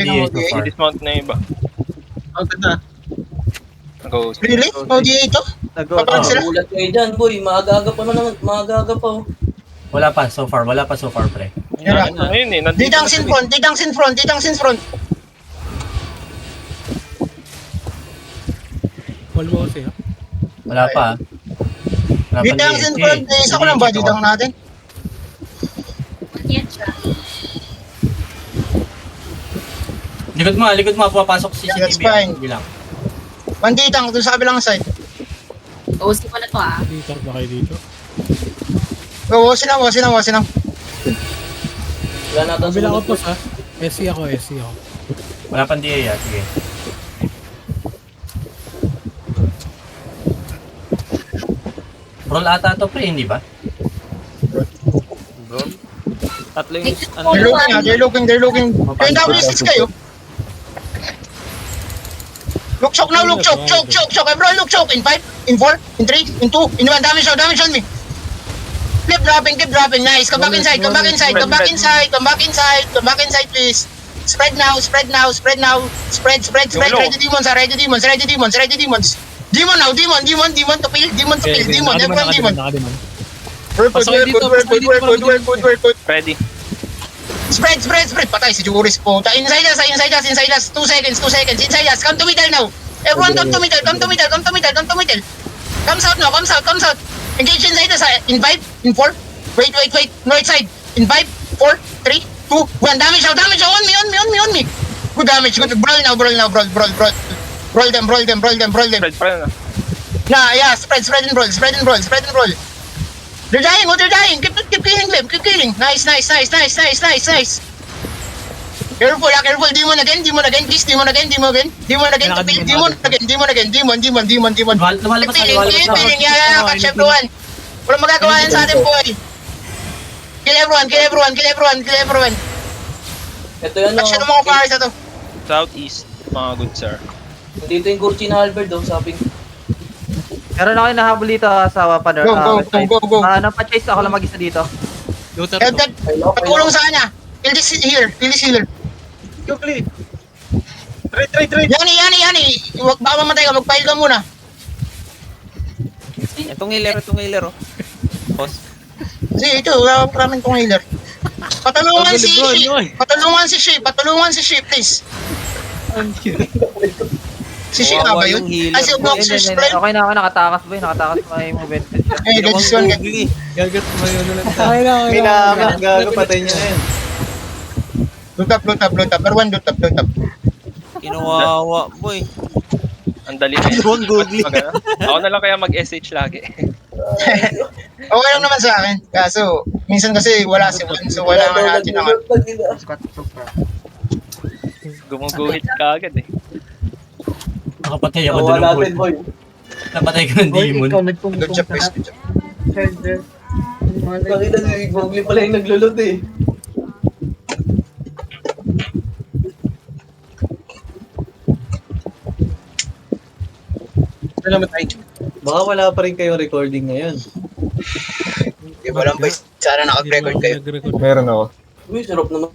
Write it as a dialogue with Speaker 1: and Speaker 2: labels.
Speaker 1: DA so far.
Speaker 2: I-dismount na yung iba.
Speaker 3: Ang ganda.
Speaker 2: Go.
Speaker 4: Really? ODA ito? Papag sila?
Speaker 5: Ulat kayo dyan, boy. Maaga pa naman. Maaga pa. Oh.
Speaker 1: Wala pa so far, pre.
Speaker 2: Ayun eh, nandito
Speaker 4: Didangs in front, didangs in front, didangs in front.
Speaker 1: Wala pa. Wala pa
Speaker 4: Didangs in front, isa ko lang ba didang natin?
Speaker 6: Yan siya.
Speaker 1: Likod mo, pumapasok si
Speaker 4: That's
Speaker 1: CCTV.
Speaker 4: fine.
Speaker 1: Bilang.
Speaker 4: Banditang doon sa kabilang side.
Speaker 6: OC ko na to ah.
Speaker 7: Dito ba kayo dito?
Speaker 4: Oo, sinang.
Speaker 5: Wala natin
Speaker 7: Kabila ko
Speaker 5: sumunod.
Speaker 7: po sa SC ako.
Speaker 1: Wala pang DA sige. Roll ata to pre, hindi ba?
Speaker 2: Tatlo yung
Speaker 4: They're looking. Kaya W6 kayo. Look choke now, look choke. Everyone look choke. In 5, in 4, in 3, in 2, in 1. Damage on me. Keep dropping. Nice. Come back inside, please. Spread now. Spread. Ready demons. Demon now. Demon to kill. Everyone demon. Good.
Speaker 2: ready.
Speaker 4: Spread. Patay si Juris po. Inside us. 2 seconds. Inside us. Come to middle now. Everyone come to middle. Comes out. Engage inside us. In 5, in 4. Wait. North side. In 5, 4, 3, 2, 1. Damage now. On me. Good damage. Good. Brawl now. Brawl them.
Speaker 2: Spread pa na.
Speaker 4: Yeah. Spread and brawl. They're dying. Keep killing. Nice. Careful. Demon again. Please, demon again. Demon again. Demon.
Speaker 1: Lumalabas
Speaker 4: Keep killing. Yeah. Catch everyone. Walang magagawa yan sa atin, boy. Kill everyone.
Speaker 5: Ito yan,
Speaker 4: Catch yung mga pares na to.
Speaker 2: Southeast, mga good sir.
Speaker 5: Dito yung Cortina Albert, oh, sabi.
Speaker 8: Meron ako yung nahabol dito sa Wapaner.
Speaker 4: Go.
Speaker 8: Pa-chase ako lang mag-isa dito.
Speaker 4: Patulong sa kanya. Kill this healer.
Speaker 3: Quickly. Trade.
Speaker 4: Yani. Baka mamatay ka. Mag-file ka muna.
Speaker 9: Itong healer, oh. Boss.
Speaker 4: Sige, ito. Maraming kong healer. Patulungan si Shi, please. Si Shi nga ba yun? Ay, si Boxer Spread.
Speaker 8: Okay na ako, nakatakas boy. Nakatakas may movement siya.
Speaker 4: Eh, that's one.
Speaker 9: Gagot mo yun ulit.
Speaker 7: Kailangan.
Speaker 9: Gago patay niya na yan.
Speaker 4: Loot up. Everyone loot up.
Speaker 9: Kinuwawa, boy.
Speaker 2: Ang dali na yun.
Speaker 9: Don't googly.
Speaker 2: Ako na lang kaya mag-SH lagi.
Speaker 4: Okay lang naman sa akin. Kaso, minsan kasi wala si Juan. So, wala nga natin naman.
Speaker 2: Gumuguhit ka agad eh.
Speaker 1: Nakapatay ako
Speaker 5: Wala
Speaker 1: doon ng
Speaker 5: natin, boy.
Speaker 1: Napatay ko ng demon.
Speaker 4: Good job.
Speaker 5: Nakita si Googly pala yung naglulot eh.
Speaker 9: Baka wala pa rin kayong recording ngayon.
Speaker 4: Di ba lang, boys? Sana naka-record kayo.
Speaker 7: Nag-record.
Speaker 3: Meron ako.
Speaker 5: Uy, sarap naman